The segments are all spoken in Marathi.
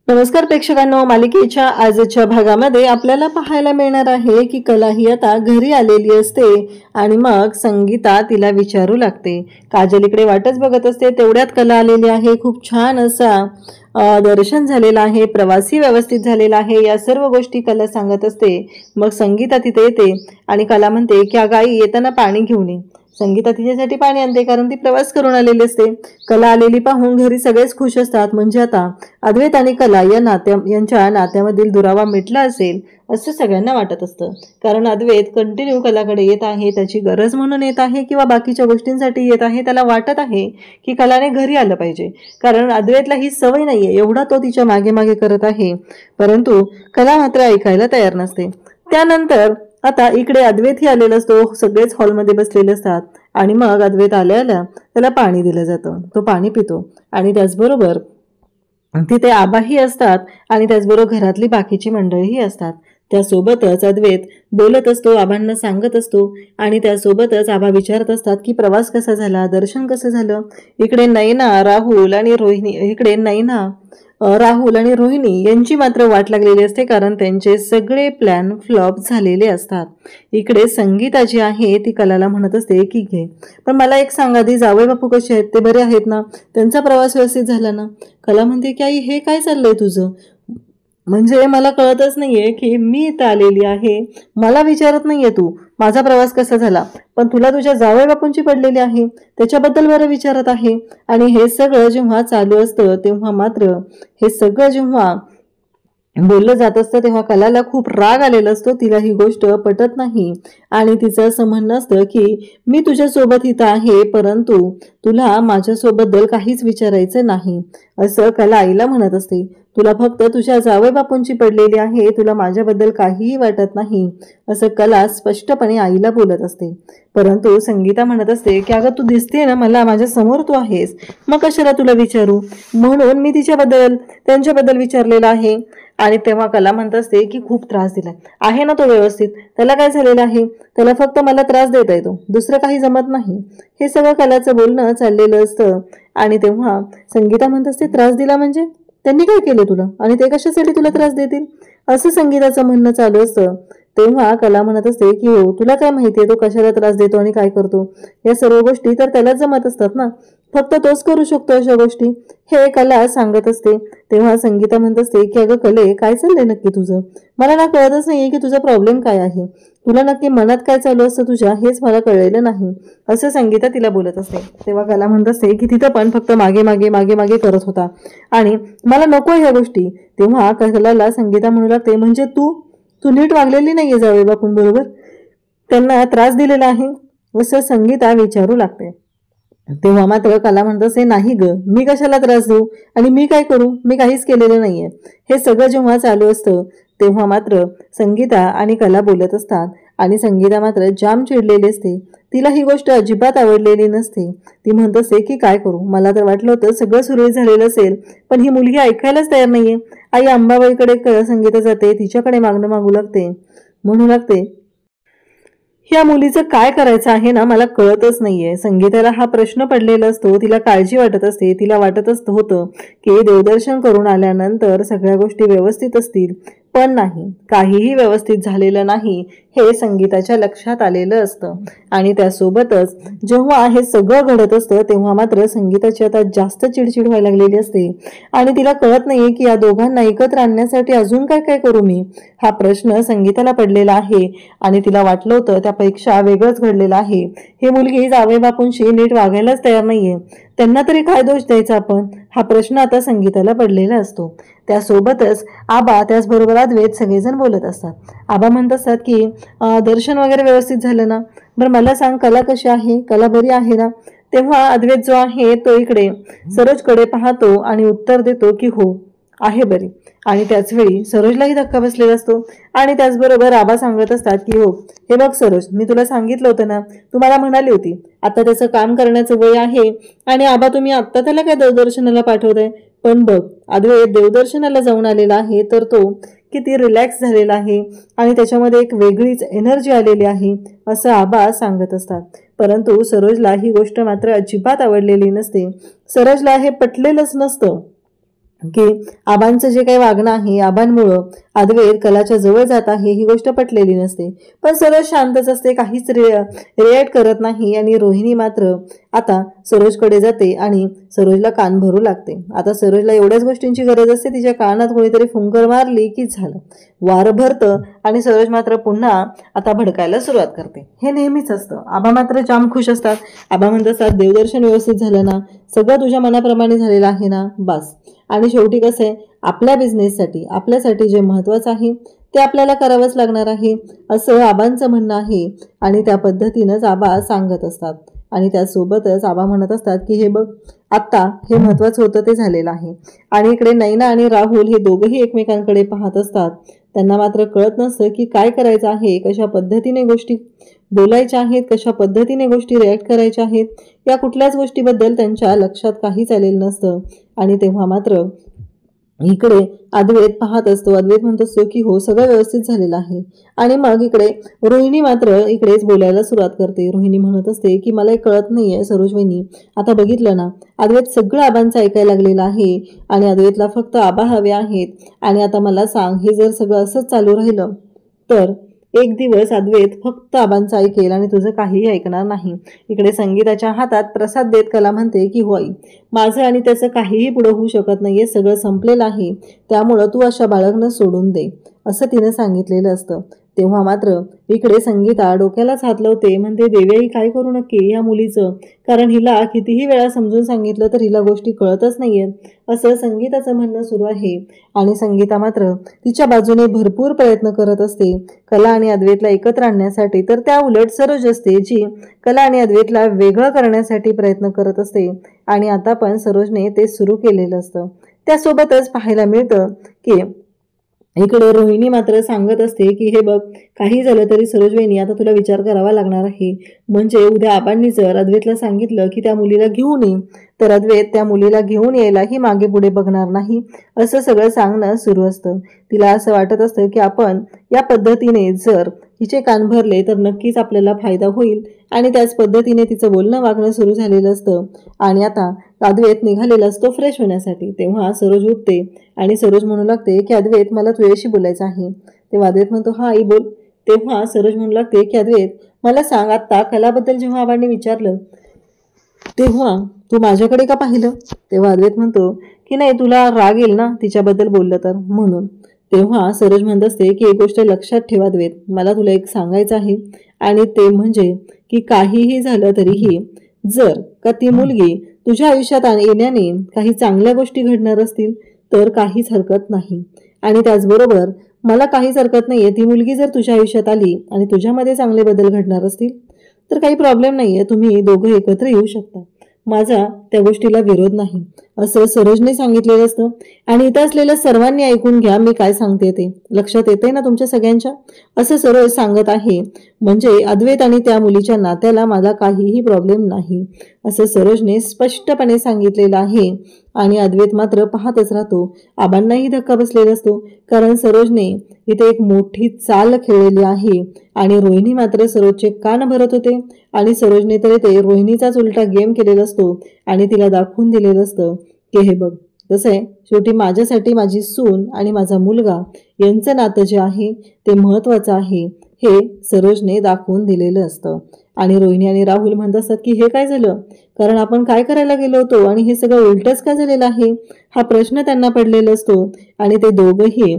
नमस्कार प्रेक्षकांनो, मालिकेच्या आजच्या भागामध्ये आपल्याला पाहायला मिळणार आहे की कला ही आता घरी आलेली असते आणि मग संगीता तिला विचारू लागते. काजल इकडे वाटच बघत असते. तेवढ्यात कला आलेली आहे. खूप छान असा दर्शन झालेलं आहे, प्रवासी व्यवस्थित झालेला आहे, या सर्व गोष्टी कला सांगत असते. मग संगीता तिथे येते आणि कला म्हणते की अगं आई, येताना पाणी घेऊन ये. संगीता तिच्यासाठी पाणी आणते, कारण ती प्रवास करून आलेली असते. कला आलेली पाहून घरी सगळेच खुश असतात. म्हणजे आता अद्वैत आणि कला यांच्या नात्यामधील दुरावा मिटला असेल असं सगळ्यांना वाटत असतं. कारण अद्वैत कंटिन्यू कलाकडे येत आहे, त्याची गरज म्हणून येत आहे किंवा बाकीच्या गोष्टींसाठी येत आहे. त्याला वाटत आहे की कलाने घरी आलं पाहिजे, कारण अद्वैतला ही सवय नाहीये. एवढा तो तिच्या मागे मागे करत आहे, परंतु कला मात्र ऐकायला तयार नसते. त्यानंतर आता इकडे अद्वैतही आलेला असतो. सगळेच हॉलमध्ये बसलेले असतात आणि मग अद्वैत आल्या त्याला पाणी दिलं जातं. तो पाणी पितो आणि त्याचबरोबर तिथे आबाही असतात आणि त्याचबरोबर घरातली बाकीची मंडळीही असतात. त्यासोबतच अद्वैत बोलत असतो, आबांना सांगत असतो आणि त्यासोबतच आबा विचारत असतात की प्रवास कसा झाला, दर्शन कसं झालं. इकडे नैना, राहुल आणि रोहिणी यांची मात्र वाट लागलेली असते, कारण त्यांचे सगळे प्लॅन फ्लॉप झालेले असतात. इकडे संगीता जी आहे ती कलाला म्हणत असते की घे, पण मला एक सांगा, आधी जावई बापू कसे आहेत, ते बरे आहेत ना, त्यांचा प्रवास व्यवस्थित झाला ना. कला म्हणते की आई, हे काय चाललंय तुझं, म्हणजे मला कळतच नाहीये की मी इथं आलेली आहे, मला विचारत नाहीये तू माझा प्रवास कसा झाला, पण तुला तुझ्या जावई बापूंची पडलेली आहे त्याच्याबद्दल बरं विचारत आहे. आणि हे सगळं जेव्हा चालू असतं तेव्हा मात्र हे सगळं जेव्हा बोललं जात असतं तेव्हा कलाला खूप राग आलेला असतो. तिला ही गोष्ट पटत नाही आणि तिचं असं म्हणणं असतं की मी तुझ्यासोबत इथं आहे, परंतु तुला माझ्यासोबत काहीच विचारायचं नाही, असं कला आईला म्हणत असते. तुला फक्त तुझ्या जावई बापूंची पडलेली आहे, तुला माझ्याबद्दल काहीही वाटत नाही, असं कला स्पष्टपणे आईला बोलत असते. परंतु संगीता म्हणत असते की अगं, तू दिसते ना मला, माझ्या समोर तू आहेस, मग कशाला तुला विचारू, म्हणून मी त्यांच्याबद्दल विचारलेलं आहे. आणि तेव्हा कला म्हणत असते की खूप त्रास दिलाय आहे ना तो व्यवस्थित, त्याला काय झालेलं आहे, त्याला फक्त मला त्रास देता येतो, दुसरं काही जमत नाही, हे सगळं कलाचं बोलणं चाललेलं असतं. आणि तेव्हा संगीता म्हणत असते, त्रास दिला म्हणजे त्यांनी काय केलं तुला आणि ते कशासाठी तुला त्रास देतील, असं संगीताचं म्हणणं चालू असतं. तेव्हा कला म्हणत असते की हो, तुला काय माहितीये तो कशाला त्रास देतो आणि काय करतो, या सर्व गोष्टी तर त्यालाच जमत असतात ना, फक्त तोच करू शकतो अशा गोष्टी, हे कला सांगत असते. तेव्हा संगीता म्हणत असते की अगं कले, काय चाललंय नक्की तुझं, मला ना कळतच नाहीये की तुझा प्रॉब्लेम काय आहे, तुला नक्की मनात काय चालू असतं तुझ्या, हेच मला कळलेलं नाही, असं संगीता तिला बोलत असते. तेव्हा कला म्हणत असते की तिथं पण फक्त मागे मागे मागे मागे करत होता आणि मला नको ह्या गोष्टी. तेव्हा कलाला संगीता म्हणू लागते, म्हणजे तू नीट वागलेली नाहीये जावई बापूंबरोबर, त्यांना त्रास दिलेला आहे, असं संगीता विचारू लागते. तेव्हा मात्र कला म्हणत असे, नाही ग, मी कशाला त्रास देऊ आणि मी काय करू, मी काहीच केलेलं नाहीये. हे सगळं जेव्हा चालू असतं तेव्हा मात्र संगीता आणि कला बोलत असतात आणि संगीता मात्र जाम चिडलेली असते. तिला ही गोष्ट अजिबात आवडलेली नसते. ती म्हणत असते की काय करू, मला तर वाटलं होतं सगळं सुरळीत झालेलं असेल, पण ही मुलगी ऐकायलाच तयार नाहीये. आई अंबाबाईकडे संगीता जाते, तिच्याकडे मागणं मागू लागते, म्हणू लागते ह्या मुलीचं काय करायचं आहे ना, मला कळतच नाहीये. संगीताला हा प्रश्न पडलेला असतो, तिला काळजी वाटत असते, तिला वाटत होतं की देवदर्शन करून आल्यानंतर सगळ्या गोष्टी व्यवस्थित असतील, पण नाही, काहीही व्यवस्थित झालेलं नाही, हे संगीताच्या लक्षात आलेलं असतं. आणि त्यासोबतच जेव्हा हे सगळं घडत असतं तेव्हा मात्र संगीताची आता जास्त चिडचिड व्हायला लागलेली असते आणि तिला कळत नाहीये की या दोघांना एकत्र आणण्यासाठी अजून काय काय करू मी, हा प्रश्न संगीताला पडलेला आहे. आणि तिला वाटलं होतं त्यापेक्षा वेगळंच घडलेलं आहे. ही मुलगी जावई बापूंशी नीट वागायलाच तयार नाहीये, त्यांना तरी काय दोष द्यायचा आपण, हा प्रश्न आता संगीताला पडलेला असतो. त्यासोबतच आबा, त्याचबरोबर अद्वैत सगळेजण बोलत असतात. आबा म्हणत असतात की दर्शन वगैरे व्यवस्थित झालं ना, बरं मला सांग कला कशी आहे, कला बरी आहे ना. तेव्हा अद्वैत जो आहे तो इकडे सरोजकडे पाहतो आणि उत्तर देतो की हो, आहे बरी. आणि त्याचवेळी सरोजलाही धक्का बसलेला असतो. आणि त्याचबरोबर आबा सांगत असतात की हो, हे बघ सरोज, मी तुला सांगितलं होतं ना, तुम्हाला म्हणाली होती आता त्याचं काम करण्याचं वय आहे आणि आबा तुम्ही आत्ता त्याला काय देवदर्शनाला पाठवताय, पण बघ अद्वैत देवदर्शनाला जाऊन आलेला आहे तर तो किती रिलॅक्स झालेला आहे आणि त्याच्यामध्ये एक वेगळीच एनर्जी आलेली आहे, असं आबा सांगत असतात. परंतु सरोजला ही गोष्ट मात्र अजिबात आवडलेली नसते. सरोजला हे पटलेलंच नसतं. की आबांचं जे काही वागणं आहे, आबांमुळं अद्वैत कलाच्या जवळ जात आहे ही गोष्ट पटलेली नसते. पण सरोज शांतच असते, काहीच रिॲक्ट करत नाही. आणि रोहिणी मात्र आता सरोजकडे जाते आणि सरोजला कान भरू लागते. आता सरोजला एवढ्याच गोष्टींची गरज असते, तिच्या कानात कोणीतरी फुंकर मारली की झालं, वार भरतं आणि सरोज मात्र पुन्हा आता भडकायला सुरुवात करते. हे नेहमीच असतं. आबा मात्र जाम खुश असतात. आबा म्हणत असतात, देवदर्शन व्यवस्थित झालं ना, सगळं तुझ्या मनाप्रमाणे झालेलं आहे ना, बस. आणि शेवटी कसं आहे, आपल्या बिझनेससाठी आपल्यासाठी जे महत्त्वाचं आहे ते आपल्याला करावंच लागणार आहे, असं आबांचं म्हणणं आहे. आणि त्या पद्धतीनंच आबा सांगत असतात. आणि त्यासोबतच आबा म्हणत असतात की हे बघ, आत्ता हे महत्त्वाचं होतं ते झालेलं आहे. आणि इकडे नैना आणि राहुल हे दोघंही एकमेकांकडे पाहत असतात. त्यांना मात्र कळत नसतं की काय करायचं आहे, कशा पद्धतीने गोष्टी बोलायच्या आहेत, कशा पद्धतीने गोष्टी रिॲक्ट करायच्या आहेत, या कुठल्याच गोष्टीबद्दल त्यांच्या लक्षात काहीच आलेलं नसतं. आणि तेव्हा मात्र इकडे अद्वैत पाहत असतो. अद्वैत म्हणत असतो की हो, सगळं व्यवस्थित झालेलं आहे. आणि मग इकडे रोहिणी मात्र इकडेच बोलायला सुरुवात करते. रोहिणी म्हणत असते की मला कळत नाहीये सरोज वहिनी, आता बघितलं ना, अद्वैत सगळं आबांचं ऐकायला लागलेलं आहे आणि अद्वैतला फक्त आबा हवे आहेत. आणि आता मला सांग, हे जर सगळं असंच चालू राहिलं तर एक दिवस अद्वैत फक्त आबांचं ऐकेल आणि तुझं काहीही ऐकणार नाही. इकडे संगीताच्या हातात प्रसाद देत कला म्हणते की होय, माझं आणि त्याचं काहीही पुढं होऊ शकत नाहीये, सगळं संपलेलं आहे, त्यामुळं तू अशा बाळगणं सोडून दे, असं तिनं सांगितलेलं असतं. तेव्हा मात्र इकडे संगीता डोक्यालाच हात लावते, म्हणते देव्याई काय करू नक्की या मुलीचं, कारण हिला कितीही वेळा समजून सांगितलं तर हिला गोष्टी कळतच नाहीयेत, असं संगीताचं म्हणणं सुरू आहे. आणि संगीता मात्र तिच्या बाजूने भरपूर प्रयत्न करत असते कला आणि अद्वैतला एकत्र आणण्यासाठी. तर त्या उलट सरोज असते जी कला आणि अद्वैतला वेगळं करण्यासाठी प्रयत्न करत असते. आणि आता पण सरोजने ते सुरू केलेलं असतं. त्यासोबतच पाहायला मिळतं की इकडे रोहिणी मात्र सांगत असते की हे बघ, काही झालं तरी सरोज वहिनी, आता तुला विचार करावा लागणार आहे. म्हणजे उद्या आबांनी जर अद्वैतला सांगितलं की त्या मुलीला घेऊन ये, तर अद्वैत त्या मुलीला घेऊन यायलाही मागे पुढे बघणार नाही, असं सगळं सांगणं सुरू असतं. तिला असं वाटत असतं की आपण या पद्धतीने जर हिचे कान भरले तर नक्कीच आपल्याला फायदा होईल. आणि त्याच पद्धतीने तिचं बोलणं वागणं सुरू झालेलं असतं. आणि आता अद्वैत निघालेला असतो फ्रेश होण्यासाठी. तेव्हा सरोज उठते आणि सरोज म्हणू लागते की अद्वैत, मला तुझ्याशी बोलायचं आहे. तेव्हा अद्वैत म्हणतो हा आई बोल. तेव्हा सरोज म्हणू लागते की अद्वैत, मला सांग, आत्ता कलाबद्दल जेव्हा आबांनी विचारलं तेव्हा तू माझ्याकडे का पाहिलं? तेव्हा अद्वैत म्हणतो की नाही, तुला राग येईल ना तिच्याबद्दल बोललं तर, म्हणून. तेव्हा सरोज म्हणत असते की एक गोष्ट लक्षात ठेवा अद्वैत, मला तुला एक सांगायचं आहे, आणि ते म्हणजे की काहीही झालं तरीही जर का ती मुलगी तुझ्या आयुष्यात येण्याने काही चांगल्या गोष्टी घडणार असतील तर काहीच हरकत नाही. आणि त्याचबरोबर मला काहीच हरकत नाहीये, ती मुलगी जर तुझ्या आयुष्यात आली आणि तुझ्यामध्ये चांगले बदल घडणार असतील तर काही प्रॉब्लेम नाहीये, तुम्ही दोघं एकत्र येऊ शकता, माझा त्या गोष्टीला विरोध नाही, असं सरोजने सांगितलेलं असतं. आणि इथं असलेल्या सर्वांनी ऐकून घ्या, मी काय सांगते ते लक्षात येते ना तुमच्या सगळ्यांच्या, असं सरोज सांगत आहे. म्हणजे अद्वैत आणि त्या मुलीच्या नात्याला मला काहीही प्रॉब्लेम नाही, असं सरोजने स्पष्टपणे सांगितलेलं आहे. आणि अद्वैत मात्र पाहतच राहतो. आबांनाही धक्का बसलेला असतो, कारण सरोजने इथे एक मोठी चाल खेळलेली आहे. आणि रोहिणी मात्र सरोजचे कान भरत होते आणि सरोजने तर इथे रोहिणीचाच उलटा गेम केलेला असतो आणि तिला दाखवून दिलेलं असतं की हे बघ, कसं आहे, शेवटी माझ्यासाठी माझी सून आणि माझा मुलगा यांचं नातं जे आहे ते महत्त्वाचं आहे, हे सरोजने दाखवून दिलेलं असतं. आणि रोहिणी आणि राहुल म्हणत असतात की हे काय झालं, कारण आपण काय करायला गेलो होतो आणि हे सगळं उलटच का झालेलं आहे, हा प्रश्न त्यांना पडलेला असतो. आणि ते दोघंही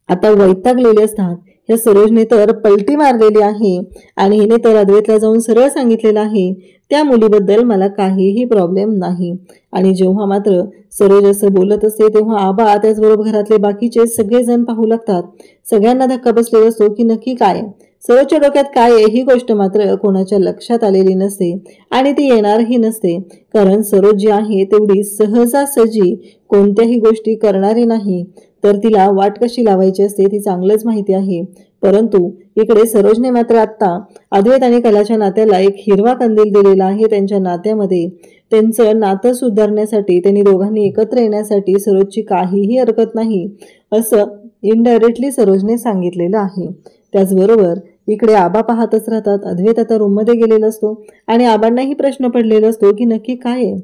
आता वैतागलेले असतात. या सरोजने तर पलटी मारलेली आहे आणि हिने तर अद्वैतला जाऊन सरळ सांगितलेलं आहे त्या मुलीबद्दल मला काहीही प्रॉब्लेम नाही. आणि जेव्हा मात्र सरोज असं बोलत असते तेव्हा आबा त्याचबरोबर घरातले बाकीचे सगळेजण पाहू लागतात. सगळ्यांना धक्का बसलेला असतो की नक्की काय सरोजच्या डोक्यात काय आहे, ही गोष्ट मात्र कोणाच्या लक्षात आलेली नसते आणि ती येणारही नसते, कारण सरोज जी आहे तेवढी सहजासहजी कोणत्याही गोष्टी करणारी नाही, तर तिला वाट कशी लावायची असते ती चांगलंच माहिती आहे. परंतु इकडे सरोजने मात्र आत्ता अद्वैत आणि कलाच्या नात्याला एक हिरवा कंदील दिलेला आहे. त्यांच्या नात्यामध्ये त्यांचं नातं सुधारण्यासाठी, त्यांनी दोघांनी एकत्र येण्यासाठी सरोजची काहीही हरकत नाही, असं इनडायरेक्टली सरोजने सांगितलेलं आहे. त्याचबरोबर इकडे आबा पाहतच राहतात. अद्वैत आता रूममध्ये गेलेला असतो आणि आबांनाही प्रश्न पडलेला असतो की नक्की काय आहे,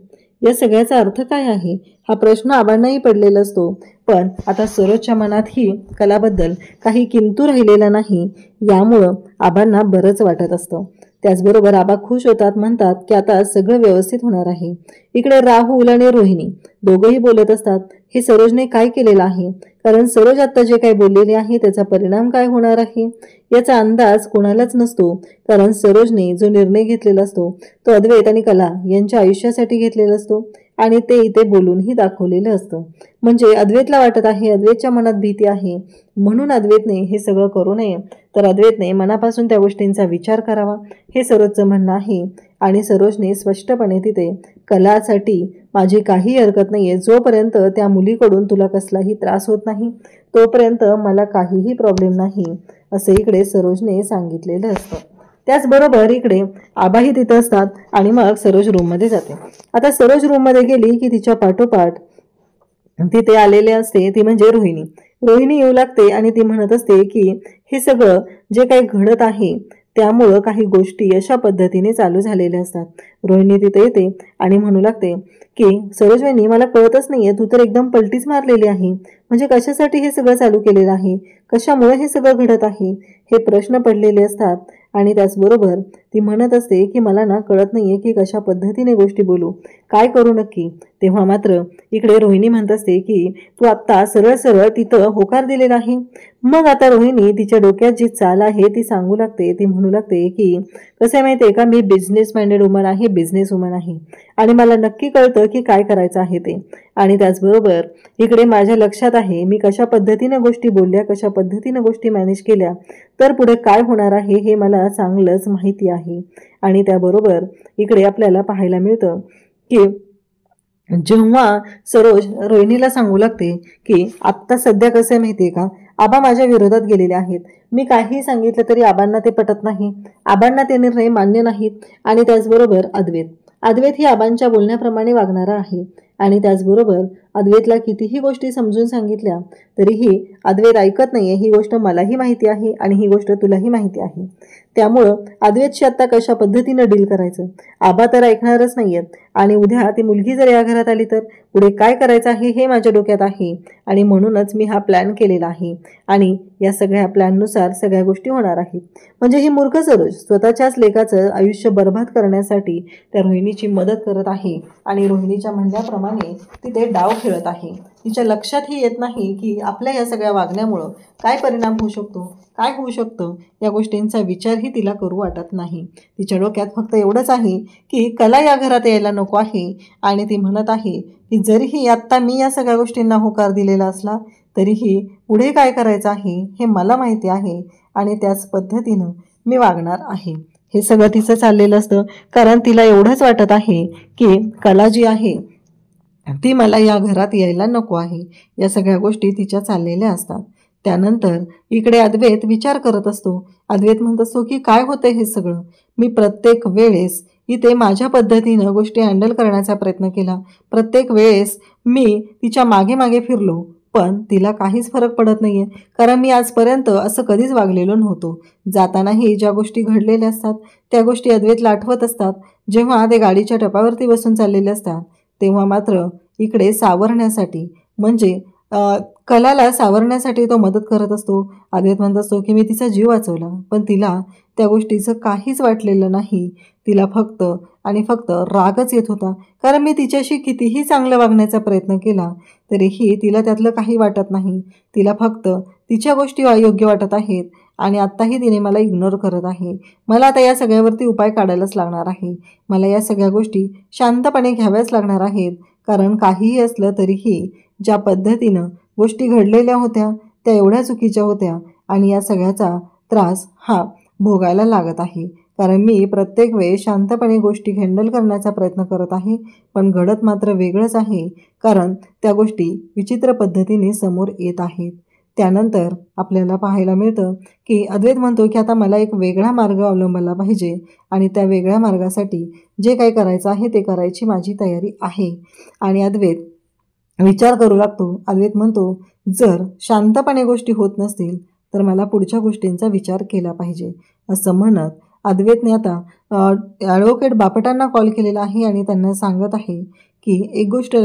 या सगळ्याचा अर्थ काय आहे हा प्रश्न आबांनाही पडलेला असतो. पण आता सरोजच्या मनातही कलाबद्दल काही किंतु राहिलेला नाही, यामुळं आबांना बरंच वाटत असतं. त्याचबरोबर आबा खुश होतात, म्हणतात की आता सगळं व्यवस्थित होणार आहे. इकडे राहुल आणि रोहिणी दोघंही बोलत असतात हे सरोजने काय केलेलं आहे, कारण सरोज आता जे काही बोललेले आहे त्याचा परिणाम काय होणार आहे याचा अंदाज कोणालाच नसतो. कारण सरोजने जो निर्णय घेतलेला असतो तो अद्वैत आणि कला यांच्या आयुष्यासाठी घेतलेला असतो आणि ते इथे बोलूनही दाखवलेलं असतं. म्हणजे अद्वैतला वाटत आहे, अद्वैतच्या मनात भीती आहे, म्हणून अद्वैतने हे सगळं करू नये, तर अद्वैतने मनापासून त्या गोष्टींचा विचार करावा हे सरोजचं म्हणणं आहे. आणि सरोजने स्पष्टपणे तिथे कलासाठी माझी काही हरकत नाहीये, जोपर्यंत त्या मुलीकडून तुला कसलाही त्रास होत नाही तोपर्यंत मला काहीही प्रॉब्लेम नाही, असं इकडे सरोजने सांगितलेलं असतं. त्याचबरोबर इकडे आबाही तिथं असतात आणि मग सरोज रूममध्ये जाते. आता सरोज रूममध्ये गेली की तिच्या पाठोपाठ तिथे आलेले असते ती म्हणजे रोहिणी. रोहिणी येऊ लागते आणि ती म्हणत असते की हे सगळं जे काही घडत आहे त्यामुळं काही गोष्टी अशा पद्धतीने चालू झालेल्या असतात. रोहिणी तिथे येते आणि म्हणू लागते की सरोजवाहिनी, मला कळतच नाहीये, तू तर एकदम पलटीच मारलेली आहे. म्हणजे कशासाठी हे सगळं चालू केलेलं आहे, कशामुळे हे सगळं घडत आहे, हे प्रश्न पडलेले असतात. आणि त्याचबरोबर ती म्हणत असते की मला ना कळत नाहीये की कशा पद्धतीने गोष्टी बोलू, काय करू नक्की. तेव्हा मात्र इकडे रोहिणी म्हणत असते की तू आत्ता सरळ सरळ तिथं होकार दिलेला आहे. मग आता रोहिणी तिच्या डोक्यात जी चाल आहे ती सांगू लागते. ती म्हणू लागते की कसं आहे माहिती आहे का, मी बिझनेस माइंडेड वुमन आहे, बिझनेस वुमन आहे आणि मला नक्की कळतं की काय करायचं आहे ते. आणि त्याचबरोबर इकडे माझ्या लक्षात आहे मी कशा पद्धतीने गोष्टी बोलल्या, कशा पद्धतीने गोष्टी मॅनेज केल्या तर पुढे काय होणार आहे हे मला चांगलंच माहिती आहे. आणि त्याबरोबर इकडे आपल्याला पाहायला मिळतं की जेव्हा सरोज रोहिणीला सांगू लागते की आत्ता सध्या कसं आहे माहिती आहे का, आबा माझ्या विरोधात गेलेले आहेत, मी काहीही सांगितलं तरी आबांना ते पटत नाही, आबांना ते निर्णय मान्य नाहीत. आणि त्याचबरोबर अद्वैत ही आबांच्या बोलण्याप्रमाणे वागणारा आहे. आणि त्याचबरोबर अद्वैतला कितीही गोष्टी समजून सांगितल्या तरीही अद्वैत ऐकत नाहीये, ही गोष्ट मलाही माहिती आहे आणि ही गोष्ट तुलाही माहिती आहे. त्यामुळं अद्वैतशी आत्ता कशा पद्धतीनं डील करायचं, आबा तर ऐकणारच नाहीयेत. आणि उद्या ती मुलगी जर या घरात आली तर पुढे काय करायचं आहे हे माझ्या डोक्यात आहे. आणि म्हणूनच मी हा प्लॅन केलेला आहे आणि या सगळ्या प्लॅननुसार सगळ्या गोष्टी होणार आहेत. म्हणजे ही मूर्ख सरोज स्वतःच्याच लेकाचं आयुष्य बर्बाद करण्यासाठी त्या रोहिणीची मदत करत आहे आणि रोहिणीच्या म्हणण्याप्रमाणे ती ते डाव खेळत आहे. तिच्या लक्षातही येत नाही की आपल्या या सगळ्या वागण्यामुळं काय परिणाम होऊ शकतो, काय होऊ शकतं, या गोष्टींचा विचारही तिला करू वाटत नाही. तिच्या डोक्यात फक्त एवढंच आहे की कला या घरात यायला नको आहे. आणि ती म्हणत आहे की जरीही आत्ता मी या सगळ्या गोष्टींना होकार दिलेला असला तरीही पुढे काय करायचं आहे हे मला माहिती आहे आणि त्याच पद्धतीनं मी वागणार आहे. हे सगळं तिचं चाललेलं असतं कारण तिला एवढंच वाटत आहे की कला जी आहे ती मला या घरात यायला नको आहे. या सगळ्या गोष्टी तिच्या चाललेल्या असतात. त्यानंतर इकडे अद्वैत विचार करत असतो. अद्वैत म्हणत असतो की काय होतंय हे सगळं, मी प्रत्येक वेळेस इथे माझ्या पद्धतीनं गोष्टी हँडल करण्याचा प्रयत्न केला, प्रत्येक वेळेस मी तिच्या मागे मागे फिरलो, पण तिला काहीच फरक पडत नाहीये. कारण मी आजपर्यंत असं कधीच वागलेलो नव्हतो. जातानाही ज्या गोष्टी घडलेल्या असतात त्या गोष्टी अद्वैतला आठवत असतात. जेव्हा ते गाडीच्या टपावरती बसून चाललेले असतात तेव्हा मात्र इकडे सावरण्यासाठी म्हणजे कलाला सावरण्यासाठी तो मदत करत असतो. अद्वैत म्हणत असतो की मी तिचा जीव वाचवला, पण तिला त्या गोष्टीचं काहीच वाटलेलं नाही. तिला फक्त आणि फक्त रागच येत होता. कारण मी तिच्याशी कितीही चांगलं वागण्याचा प्रयत्न केला तरीही तिला त्यातलं काही वाटत नाही. तिला फक्त तिच्या गोष्टी अयोग्य वाटत आहेत आणि आत्ताही तिने मला इग्नोर करत आहे. मला आता या सगळ्यावरती उपाय काढायलाच लागणार आहे. मला या सगळ्या गोष्टी शांतपणे घ्याव्याच लागणार आहेत. कारण काहीही असलं तरीही ज्या पद्धतीनं गोष्टी घडलेल्या होत्या त्या एवढ्या चुकीच्या होत्या आणि या सगळ्याचा त्रास हा भोगायला लागत आहे. कारण मी प्रत्येक वेळेस शांतपणे गोष्टी हँडल करण्याचा प्रयत्न करत आहे, पण घडत मात्र वेगळंच आहे. कारण त्या गोष्टी विचित्र पद्धतीने समोर येत आहेत. त्यानंतर आपल्याला पाहायला मिळतं की अद्वैत म्हणतो की आता मला एक वेगळा मार्ग अवलंबला पाहिजे आणि त्या वेगळ्या मार्गासाठी जे काही करायचं आहे ते करायची माझी तयारी आहे. आणि अद्वैत विचार करू लागतो. अद्वैत म्हणतो जर शांतपणे गोष्टी होत नसतील तर मला पुढच्या गोष्टींचा विचार केला पाहिजे. असं म्हणत अद्वैतने आता ॲडव्होकेट बापटांना कॉल केलेला आहे आणि त्यांना सांगत आहे की एक गोष्ट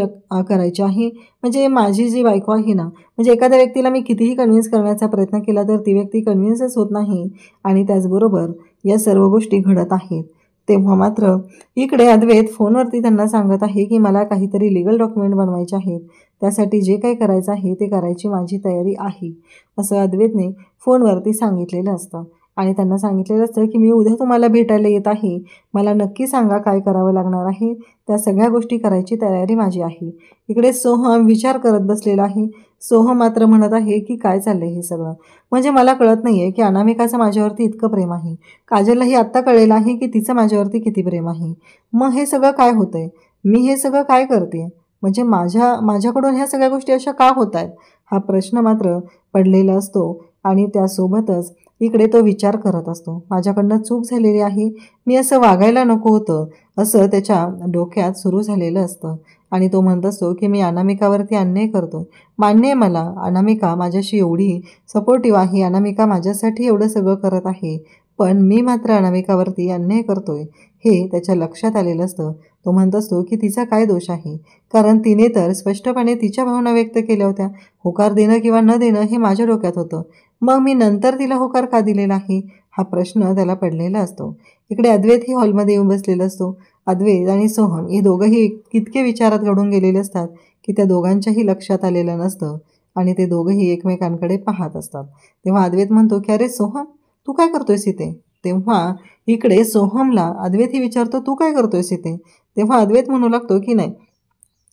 करायची आहे, म्हणजे माझी जी बायको आहे ना, म्हणजे एखाद्या व्यक्तीला मी कितीही कन्व्हिन्स करण्याचा प्रयत्न केला तर ती व्यक्ती कन्व्हिन्सच होत नाही आणि त्याचबरोबर या सर्व गोष्टी घडत आहेत. तेव्हा मात्र इकडे अद्वैत फोनवरती त्यांना सांगत आहे की मला काहीतरी लीगल डॉक्युमेंट बनवायचे आहेत, त्यासाठी जे काही करायचं आहे ते करायची माझी तयारी आहे, असं अद्वैतने फोनवरती सांगितलेलं असतं. आणि त्यांना सांगितलेलं असतं की मी उद्या तुम्हाला भेटायला येत आहे, मला नक्की सांगा काय करावं लागणार आहे, त्या सगळ्या गोष्टी करायची तयारी माझी आहे. इकडे सोहम विचार करत बसलेला आहे. सोहम मात्र म्हणत आहे की काय चाललंय हे सगळं, म्हणजे मला कळत नाही आहे की अनामिकाचं माझ्यावरती इतकं प्रेम आहे, काजललाही आत्ता कळलेलं आहे की तिचं माझ्यावरती किती प्रेम आहे, मग हे सगळं काय होतंय, मी हे सगळं काय करते, म्हणजे माझ्याकडून ह्या सगळ्या गोष्टी अशा का होत आहेत, हा प्रश्न मात्र पडलेला असतो. आणि त्यासोबतच इकडे तो विचार करत असतो, माझ्याकडनं चूक झालेली आहे, मी असं वागायला नको होतं, असं त्याच्या डोक्यात सुरू झालेलं असतं. आणि तो म्हणत असतो की मी अनामिकावरती अन्याय करतो, मान्य आहे मला, अनामिका माझ्याशी एवढी सपोर्टिव्ह आहे, अनामिका माझ्यासाठी एवढं सगळं करत आहे, पण मी मात्र अनामिकावरती अन्याय करतोय हे त्याच्या लक्षात आलेलं असतं. तो म्हणत असतो की तिचा काय दोष आहे, कारण तिने तर स्पष्टपणे तिच्या भावना व्यक्त केल्या होत्या, होकार देणं किंवा न देणं हे माझ्या डोक्यात होतं, मग मी नंतर तिला होकार का दिलेला आहे, हा प्रश्न त्याला पडलेला असतो. इकडे अद्वैतही हॉलमध्ये येऊन बसलेला असतो. अद्वैत आणि सोहम हे दोघंही कितके विचारात घडून गेलेले असतात की त्या दोघांच्याही लक्षात आलेलं नसतं आणि ते दोघंही एकमेकांकडे पाहत असतात. तेव्हा अद्वैत म्हणतो की अरे सोहम, तू काय करतोयस इथे. तेव्हा इकडे सोहमला अद्वैतही विचारतो तू काय करतोयस इथे. तेव्हा अद्वैत म्हणू लागतो की नाही,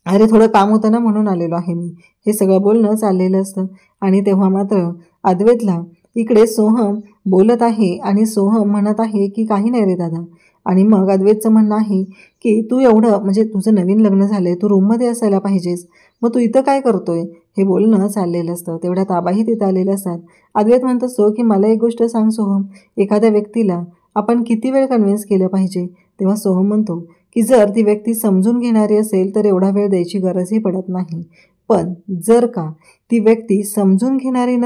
अरे थोडं काम होतं ना म्हणून आलेलो आहे मी, हे सगळं बोलणं चाललेलं असतं. आणि तेव्हा मात्र अद्वैतला इकडे सोहम बोलत आहे आणि सोहम म्हणत आहे की काही नाही रे दादा. आणि मग अद्वैतचं म्हणणं आहे की तू एवढं, म्हणजे तुझं नवीन लग्न झालं आहे, तू रूममध्ये असायला पाहिजेस, मग तू इथं काय करतोय, हे बोलणं चाललेलं असतं. तेवढ्यात आबाही तिथं आलेले असतात. अद्वैत म्हणत असतो की मला एक गोष्ट सांग सोहम, एखाद्या व्यक्तीला आपण किती वेळ कन्व्हिन्स केलं पाहिजे. तेव्हा सोहम म्हणतो की जर ती व्यक्ती समजून घेणारी असेल तर एवढा वेळ द्यायची गरजही पडत नाही, पण जर का ती व्यक्ती समजून घेणारी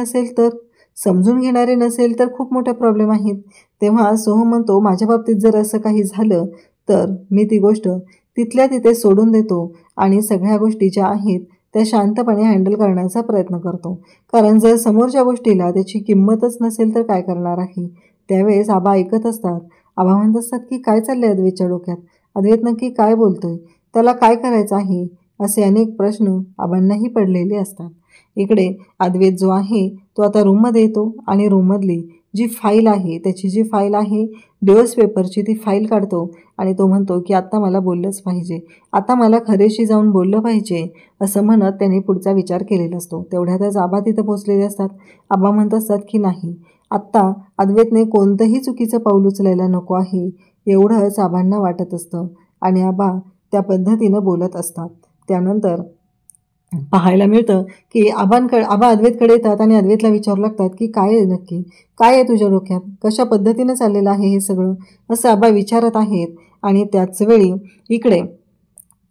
नसेल तर खूप मोठे प्रॉब्लेम आहेत. तेव्हा सोहम म्हणतो माझ्या बाबतीत जर असं काही झालं तर मी ती गोष्ट तिथल्या तिथे सोडून देतो आणि सगळ्या गोष्टी ज्या आहेत त्या शांतपणे हँडल करण्याचा प्रयत्न करतो, कारण जर समोरच्या गोष्टीला त्याची किंमतच नसेल तर काय करणार आहे. त्यावेळेस आबा ऐकत असतात. आबा म्हणत असतात की काय चाललंय अद्वैतच्या डोक्यात, अद्वैत नक्की काय बोलतोय, त्याला काय करायचं आहे, असे अनेक प्रश्न आबांनाही पडलेले असतात. इकडे अद्वैत जो आहे तो आता रूममध्ये येतो आणि रूममधली जी फाईल आहे, त्याची जी फाईल आहे डिवोर्स पेपरची, ती फाईल काढतो आणि तो म्हणतो की आत्ता मला बोललंच पाहिजे, आता मला खरेशी जाऊन बोललं पाहिजे, असं म्हणत त्याने पुढचा विचार केलेला असतो. तेवढ्यातच आबा तिथं पोचलेले असतात. आबा म्हणत असतात की नाही, आत्ता अद्वैतने कोणतंही चुकीचं पाऊल उचलायला नको आहे, एवढंच आबांना वाटत असतं आणि आबा त्या पद्धतीनं बोलत असतात. त्यानंतर पाहायला मिळतं की आबा अद्वैतकडे येतात आणि अद्वैतला विचारू लागतात की काय आहे नक्की, काय आहे तुझ्या डोक्यात, कशा पद्धतीनं चाललेलं आहे हे सगळं, असं आबा विचारत आहेत. आणि त्याच वेळी इकडे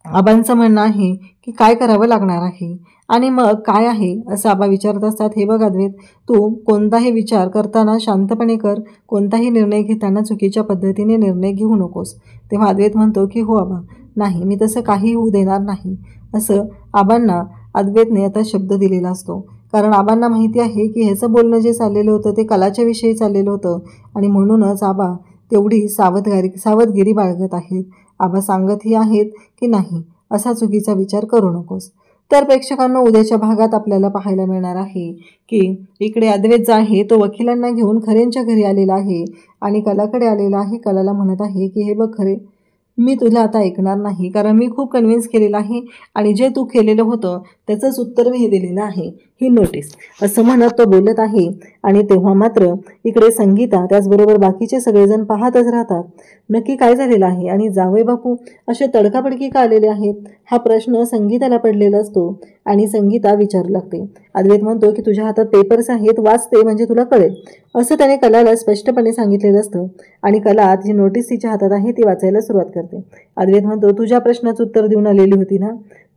आबांचं म्हणणं आहे की काय करावं लागणार आहे आणि मग काय आहे असं आबा विचारत असतात. हे बघ अद्वैत, तू कोणताही विचार करताना शांतपणे कर, कोणताही निर्णय घेताना चुकीच्या पद्धतीने निर्णय घेऊ नकोस. तेव्हा अद्वैत म्हणतो की हो आबा, नाही मी तसं काही होऊ देणार नाही, असं आबांना अद्वैतने आता शब्द दिलेला असतो. कारण आबांना माहिती आहे की ह्याचं बोलणं जे चाललेलं होतं ते कलाच्या विषयी चाललेलं होतं आणि म्हणूनच आबा तेवढी सावधगिरी बाळगत आहेत. आबा सांगतही आहेत की नाही, असा चुकीचा विचार करू नकोस. तर प्रेक्षकांना उद्याच्या भागात आपल्याला पाहायला मिळणार आहे की इकडे अद्वैत जो आहे तो वकिलांना घेऊन खरेंच्या घरी आलेला आहे आणि कलाकडे आलेला आहे. कलाला म्हणत आहे की हे बघ खरे, मी तुला आता ऐकणार नाही, कारण मी खूप कन्व्हिन्स केलेलं आहे आणि जे तू केलेलं होतं त्याचंच उत्तर मी हे दिलेलं आहे, ही नोटीस, असं म्हणत तो बोलत आहे. आणि तेव्हा मात्र इकडे संगीता त्याचबरोबर बाकीचे सगळेजण पाहतच राहतात नक्की काय झालेलं आहे आणि जावई बापू असे तडकाफडकी का आलेले आहेत, हा प्रश्न संगीताला पडलेला असतो. आणि संगीता विचारू लागते. अद्वैत म्हणतो की तुझ्या हातात पेपर्स आहेत, वाचते म्हणजे तुला कळेल, असं त्याने कलाला स्पष्टपणे सांगितलेलं असतं. आणि कला जी नोटीस तिच्या हातात आहे ती वाचायला सुरुवात करते. अद्वैत म्हणतो तुझ्या प्रश्नाचं उत्तर देऊन आलेली होती ना,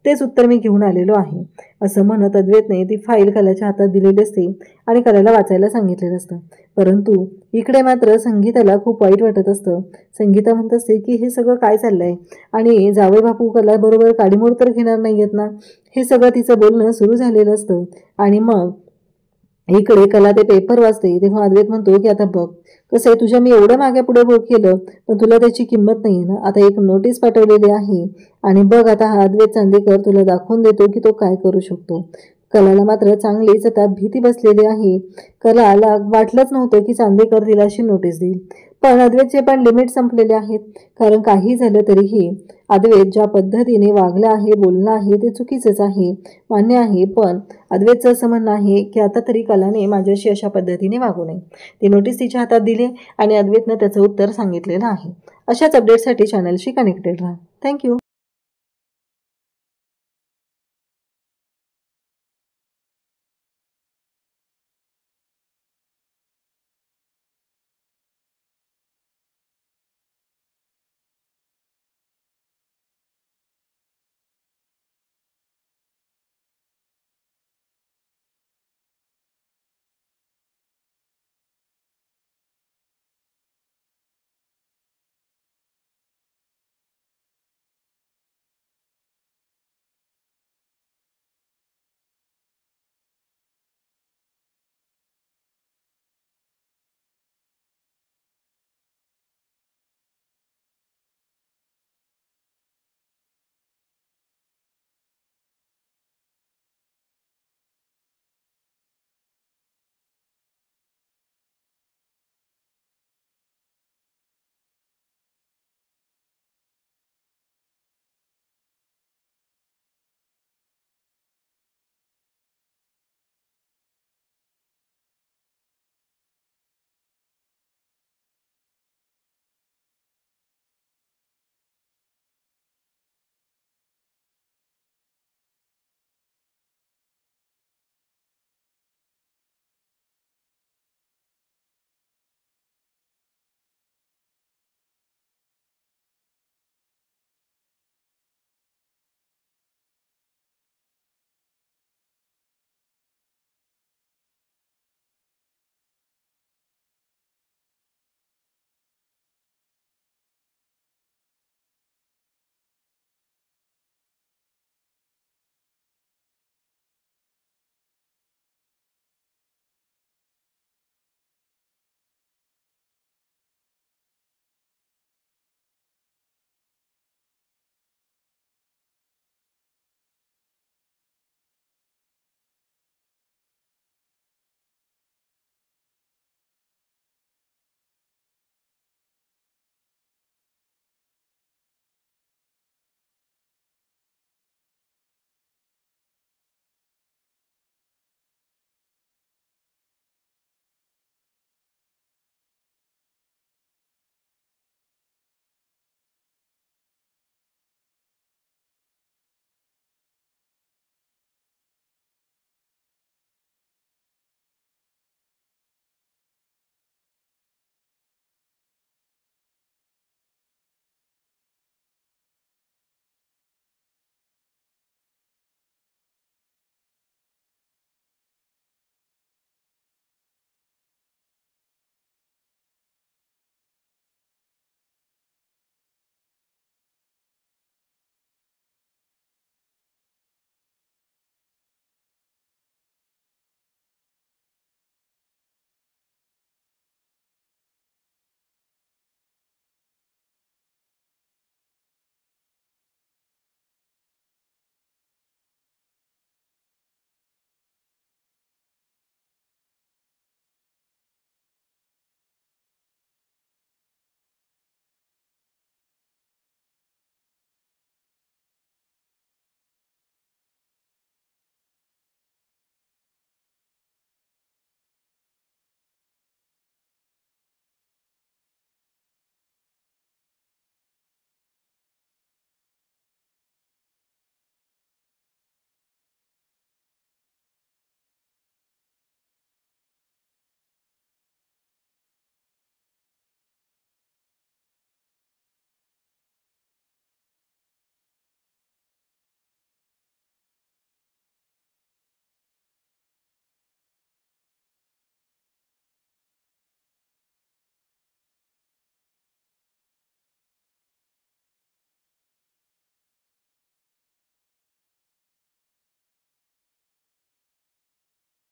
तेच उत्तर मी घेऊन आलेलो आहे, असं म्हणत अद्वैतने ती फाईल कलाच्या हातात दिलेली असते आणि कलाला वाचायला सांगितलेलं असतं. परंतु इकडे मात्र संगीताला खूप वाईट वाटत असतं. संगीता म्हणत असते की हे सगळं काय चाललंय आणि जावई बापू कला बरोबर काडीमोड तर घेणार नाहीयेत ना. हे सगळं तिचं बोलणं सुरू झालेलं असतं. आणि मग इकडे कला ते पेपर वाचते तेव्हा अद्वैत म्हणतो की आता बघ कसं आहे, तुझ्या मी एवढं मागे पुढे केलं पण तुला त्याची किंमत नाही ना. आता एक नोटीस पाठवलेली आहे आणि बघ आता हा अद्वैत चांदेकर तुला दाखवून देतो की तो काय करू शकतो. कलाला मात्र चांगलीच आता भीती बसलेली आहे. कलाला वाटलंच नव्हतं की चांदेकर तिला अशी नोटीस देईल. पण अद्वैतचे पण लिमिट संपलेले आहेत. कारण काही झालं तरीही अद्वैत ज्या पद्धतीने वागला आहे, बोलणं आहे ते चुकीचंच आहे, मान्य आहे. पण अद्वैतचं असं म्हणणं आहे की आता तरी कलाने माझ्याशी अशा पद्धतीने वागू नये. ती नोटीस तिच्या हातात दिली आणि अद्वैतनं त्याचं उत्तर सांगितलेलं आहे. अशाच अपडेटसाठी चॅनलशी कनेक्टेड राहा. थँक्यू.